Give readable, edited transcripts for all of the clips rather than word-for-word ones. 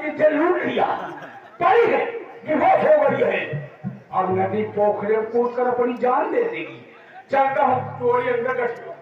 जिसे लूट लिया, पड़ी है, डिवोर्स हो गई है, अब नदी पोखरे कूद कर अपनी जान दे देगी। चलता हूँ चोरी अंदर रखियो।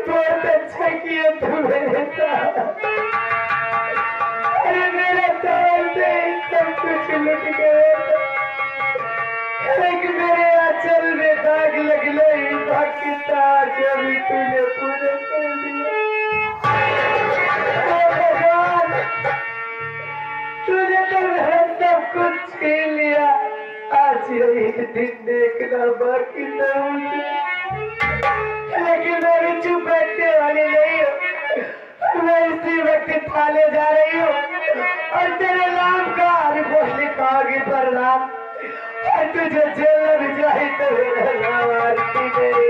बहुत अच्छा किया तुमने साहब। अरे मेरा साल से सब कुछ लुट गया, लेकिन मेरे आंचल में दाग लग गई, बाकी ताज अभी तूने पूरे कर दिए। भगवान, तूने तो मेरा सब कुछ छीन लिया, आज यही दिन देखना बाकी था मुझे, लेकिन मैं भी चुप बैठने वाली नहीं हूँ। मैं इसी वक्त थाने जा रही हूँ और तेरे नाम का रिपोर्ट लिखाओगी प्रणाम, और तुझे जेल में भिजवाई तो मेरा नाम आरती नहीं।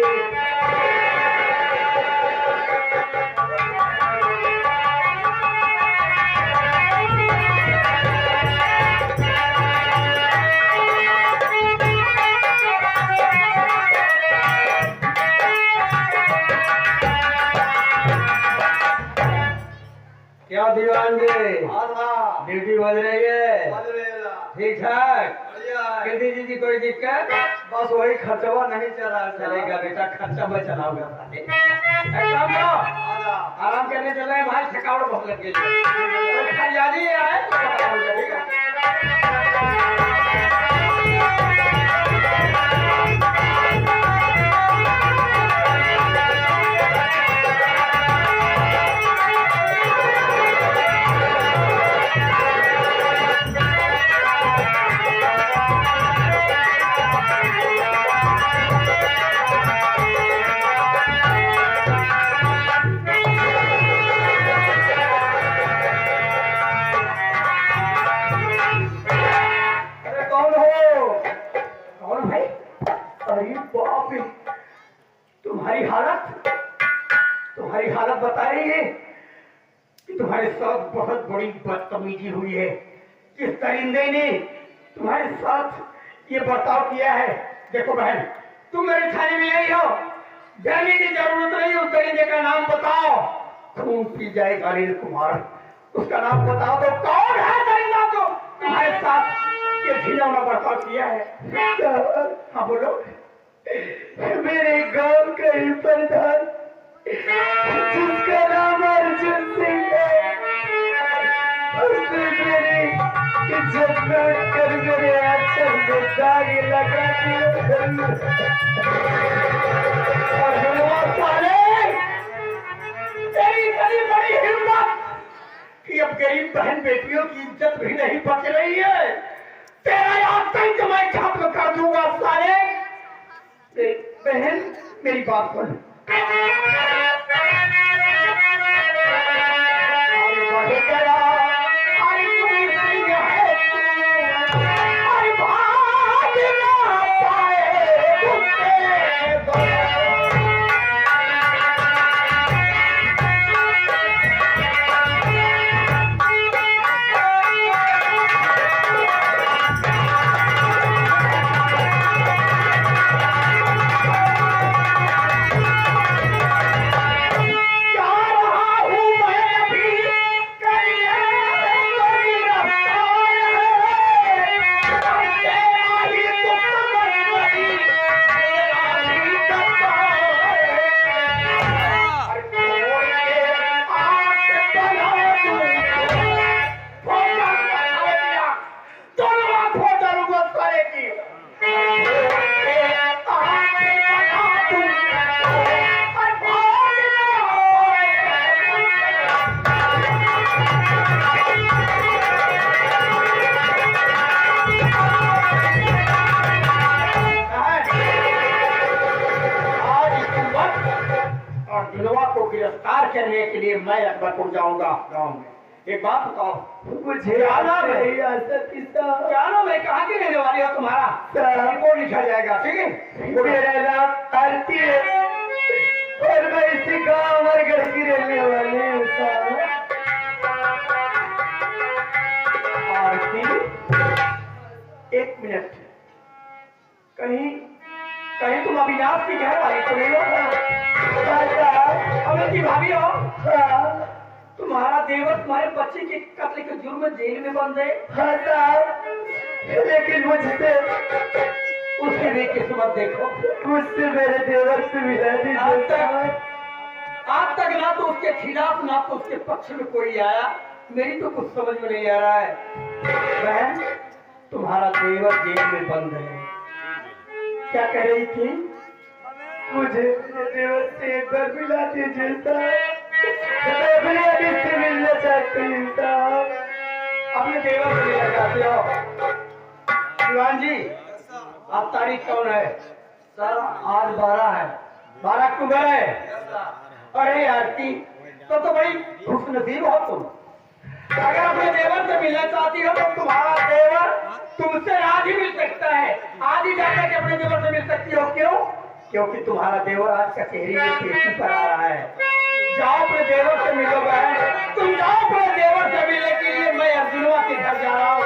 क्या दीवान जी ड्यूटी बज रही है? ठीक ठाक? कृति जी कोई दिक्कत? बस वही खर्चवा नहीं चला चलेगा बेटा, खर्चा मैं चलाऊंगा। आराम करने चले भाई, थकावट बहुत लग गई। जी आए तुम्हारी हालत बता रही है कि तुम्हारे साथ बहुत बड़ी बदतमीजी हुई है। किस दरिंदे ने तुम्हारे साथ ये बर्ताव किया है? देखो बहन, तुम मेरे थाने में आई हो, जाने की जरूरत नहीं। उस दरिंदे का नाम बताओ, खून पी जाएगा। अनिल कुमार, उसका नाम बताओ तो कौन है दरिंदा जो तुम्हारे साथ ये घिनौना बर्ताव किया है? हाँ बोलो। मेरे गांव का ही प्रधान जिसका नाम अर्जुन सिंह है, उसने मेरी इज्जत लूट कर मेरे आंचल में दाग लगा दिया। तेरी बड़ी बड़ी हिम्मत कि अब गरीब बहन बेटियों की इज्जत भी नहीं बच रही है। तेरा आतंक मैं खत्म कर दूंगा साले। बहन मेरी बात सुन, गिरफ्तार करने के लिए मैं अकबरपुर जाऊंगा गांव में। एक बात बताओ, मुझे क्या नाम है? क्या नाम है? कहाँ के रहने वाले हो तुम्हारा? रिपोर्ट लिखा जाएगा, ठीक है? मेरा नाम आरती है और मैं इसी गाँव अमरगढ़ की रहने वाली हूँ साहब। आरती, एक मिनट, कहीं कहीं तुम अविनाश की घर वाली तो नहीं हो? अमित की भाभी हो? तुम्हारा देवर तुम्हारे बच्चे के कत्ल के जुर्म में जेल में बंद है। हाँ साहब, लेकिन मुझसे उसकी भी किस्मत देखो, मुझसे मेरे देवर से मिला दीजिए। आज तक ना तो उसके खिलाफ ना तो उसके पक्ष में कोई आया। मेरी तो कुछ समझ में नहीं आ रहा है। बहन, तुम्हारा देवर जेल में बंद है। क्या कह रही थी? मुझे मेरे देवर से एक बार मिला दीजिए साहब, मैं अपने अभी से मिलना चाहती हूँ साहब। अपने देवर से मिलना चाहते हो? दीवान जी, आज तारीख कौन है? सर आज 12 है। 12 अक्टूबर है। अरे आरती, तो बड़ी खुशनसीब हो तुम। अगर अपने देवर से मिलना चाहती हो तो तुम्हारा देवर तुमसे आज ही मिल सकता है। आज ही जाकर के अपने देवर से मिल सकती हो। क्यों? क्योंकि तुम्हारा देवर आज कचहरी में पेशी पर आ रहा है। जाओ अपने देवर से मिलो बहन, तुम जाओ अपने देवर से मिलने के लिए। मैं अर्जुनवा के घर जा रहा हूँ,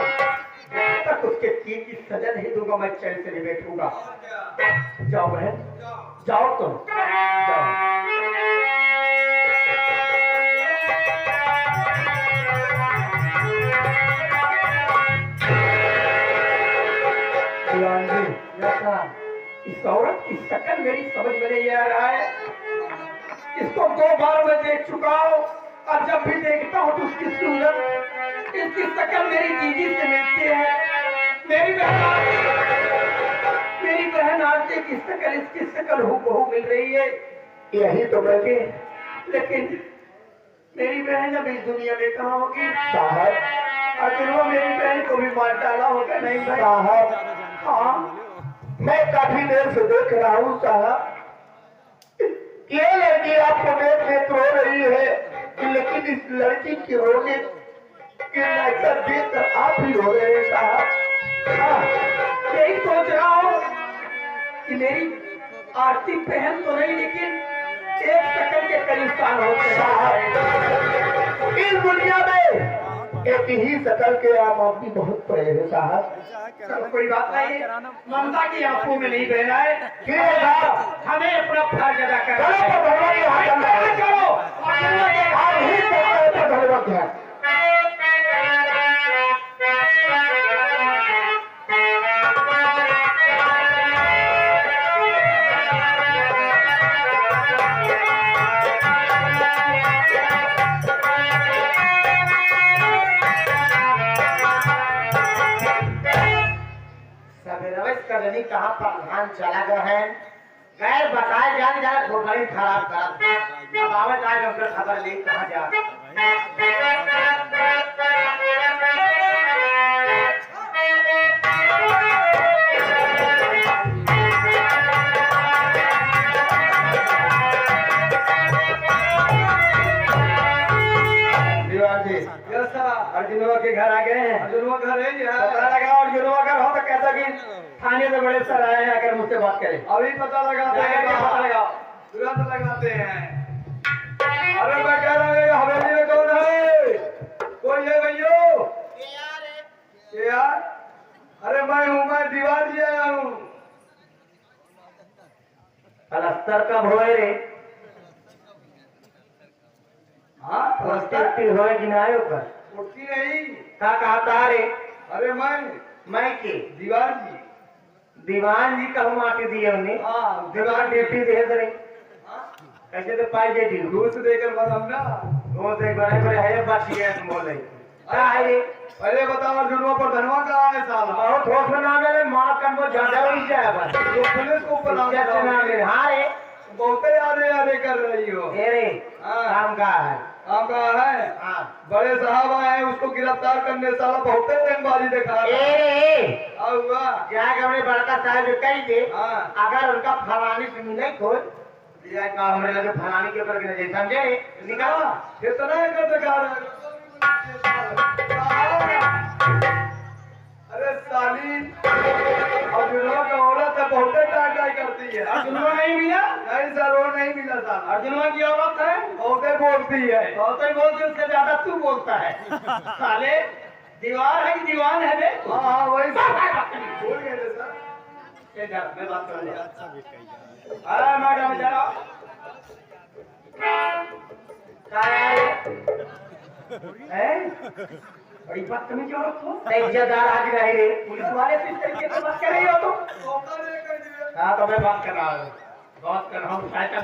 जब तक उसके तीर की सजा नहीं दूंगा मैं चैन से नहीं बैठूंगा। जाओ बहन, जाओ तुम, जाओ। इस औरत की शक्ल मेरी समझ में नहीं आ रहा है। इसको 2 बार मैं देख चुका हूँ और जब भी देखता हूँ तो उसकी सूरत, इसकी शक्ल मेरी दीदी से मिलती है। मेरी बहन आरती की शक्ल इसकी शक्ल हूबहू मिल रही है। यही तो लगे, लेकिन मेरी बहन अब इस दुनिया में कहाँ होगी? साहब, अगर वो मेरी बहन को भी मार डाला होगा। नहीं भाई साहब, हाँ, मैं काफी देर से देख रहा हूँ साहब, ये लड़की आपको देख देख रो रही है, लेकिन इस लड़की की रोने के नजर देखकर आप ही रो रहे हैं साहब। हाँ, यही सोच रहा हूँ कि मेरी आरती बहन तो नहीं, लेकिन एक सेकंड के करीब साल होते हैं। साहब, इस दुनिया में एक ही शकल के आम आदमी बहुत पड़े हैं साहब। चलो कोई बात नहीं, ममता की आंखों में नहीं बहना है। हमें अपना फर्ज अदा करना है। चलो, कहाँ पर धान चला गया है, गैर बताए जाने जाए ठोकरी खराब कर। अब आवत आज उनका खबर ले कहाँ जा। अर्जुनवा के घर आ गए हैं। अर्जुनवा घर है जी, पता लगा अर्जुनवा घर हो तो कहता कि थाने से बड़े सर आए हैं, आकर मुझसे बात करें। अभी पता लगाते हैं, पता लगाओ, तुरंत लगाते हैं। अरे मैं कह रहा हूँ हवेली में कौन है? कोई है भैया? यार, अरे मैं हूँ, मैं दीवार जी आया हूँ। प्लास्टर कब होए रे? हाँ, प्लास्टर होए कि ना आयो पर? उठती नहीं। क्या कहा था रे? अरे मैं के दीवार जी, दीवान जी कहूँ माटी दिए उन्हें। हाँ, दीवान ड्यूटी दे दे। कैसे तो पाई जेटी घूस देकर बताऊँ ना। वो देख बड़े बड़े है बाकी है तुम बोले क्या है ये? अरे बताओ अर्जुनवा पर धनवा कहाँ है साला? बहुत ठोस में नाम है, मार कर वो ज्यादा ही जाए बस। ये पुलिस को ऊपर नाम है। हाँ रे, बहुत यादें कर रही हो। रे काम का है, काम कहा है? हाँ। बड़े साहब आए हैं, उसको गिरफ्तार करने साला बहुत रंगबाजी दिखा रहा रे हुआ। क्या कमरे बड़का साहब कही थे, हाँ। अगर उनका फलानी से मिले खोज ये का हमरे लगे फलानी के ऊपर गिरे समझे निकालो कितना कर दिखा रहे अरे साली अर्जुनवा का औरत है बहुत टाई करती है अर्जुनवा नहीं मिला नहीं सर वो नहीं मिला सर अर्जुनवा की औरत है बहुत बोलती है बहुत ही बोलती उससे ज्यादा तू बोलता है साले दीवार है कि दीवान है बे हाँ वही बोल गए थे सर ये जा मैं बात कर रहा अरे मैडम जरा है बड़ी बदतमीज औरत हो इज्जतदार आदमी रहे रे पुलिस वाले से इस तरीके से बात कर रही हो तुम हाँ तो मैं बात कर रहा हूँ बात कर रहा हूँ सहायता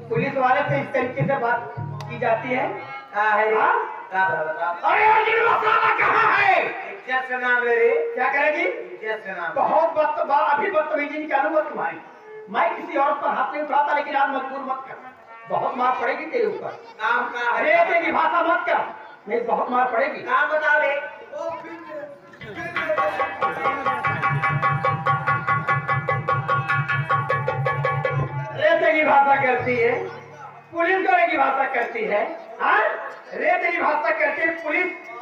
पुलिस वाले से इस तरीके से बात की जाती है हाँ है रे हाँ? अरे अर्जुन मसाला कहाँ है इज्जत से नाम ले रे क्या करेगी इज्जत से नाम बहुत अभी बदतमीजी निकालूंगा तुम्हारी मैं किसी औरत पर हाथ नहीं उठाता लेकिन आज मजबूर मत कर बहुत मार पड़ेगी तेरे ऊपर नाम का अरे तेरी भाषा मत कर नहीं बहुत मार पड़ेगी नाम बता रे रेते की भाषा करती है पुलिस वाले की भाषा करती है हाँ रेते की भाषा करती है पुलिस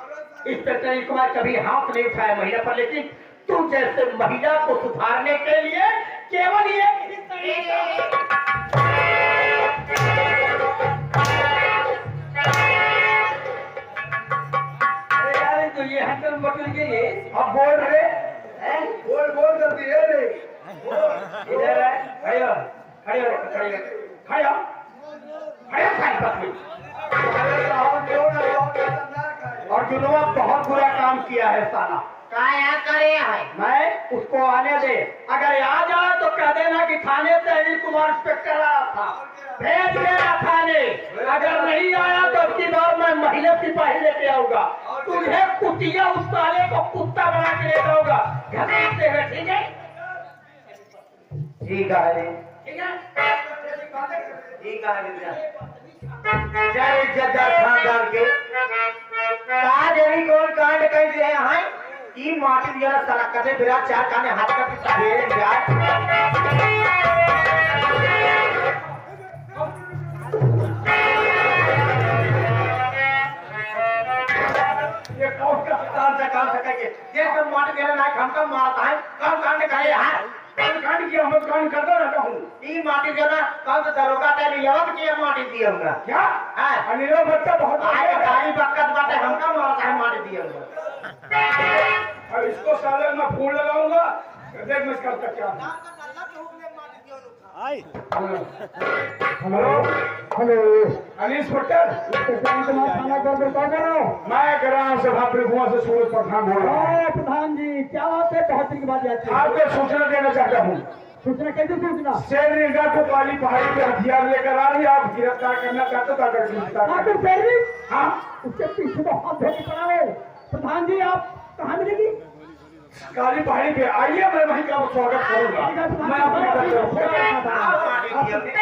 इंस्पेक्टर कुमार कभी हाथ नहीं उठाया महिला पर लेकिन तू जैसे महिला को सुधारने के लिए केवल ये अरे यार तो ये हैंडल बटन के लिए अब बोल रहे बोल जल्दी है रे इधर है खड़े हो खड़े हो खड़े हो खड़े हो खड़े हो साइड पर और जुनवा बहुत बुरा काम किया है साला क्या करे है मैं उसको आने दे अगर आ जाए तो कह देना कि थाने से अनिल कुमार इंस्पेक्टर आया था भेज देना थाने अगर नहीं आया तो अब की बार मैं महिला सिपाही लेके आऊंगा तुझे कुतिया उस साले को कुत्ता बना के ले जाऊंगा घसीटते हुए ठीक है ठीक है रे ठीक है ठीक है रे जय इज्जतदार खानदान के का देवी कौन कांड कर दिए हैं ई माटी दिया साला कदे बिरा चार काने हाथ का पिता दे यार ये कौन का काम सकेंगे ये सब माटी देना ना हम का मारता है कौन कांड करे हैं कांड किया हम कांड करता रहता हूँ ई माटी देना कौन सा दरोगा तेरी लेवत की माटी दिया होगा क्या हां अनिलो बच्चा बहुत आए गाड़ी बक्कत बाटे हम का मारता है माटी दिया होगा और इसको साले में फूल लगाऊंगा देख मैं इसका क्या हेलो हेलो अनिल इंस्पेक्टर मैं ग्राम सभा प्रमुख से सूरज प्रधान बोल रहा हूँ प्रधान जी क्या बात है बहुत दिन के बाद याद किया आपको सूचना देना चाहता हूँ सूचना कैसे सूचना शेरनिगा को काली पहाड़ी पे हथियार लेकर आ रही है आप गिरफ्तार करना चाहते हो अगर गिरफ्तार तो फेरी हाँ उसके पीछे तो हाथ धोनी पड़ा है प्रधान जी आप कहाँ मिलेगी काली पहाड़ी पे आइए मैं वहीं का स्वागत करूंगा मैं अपनी तरफ से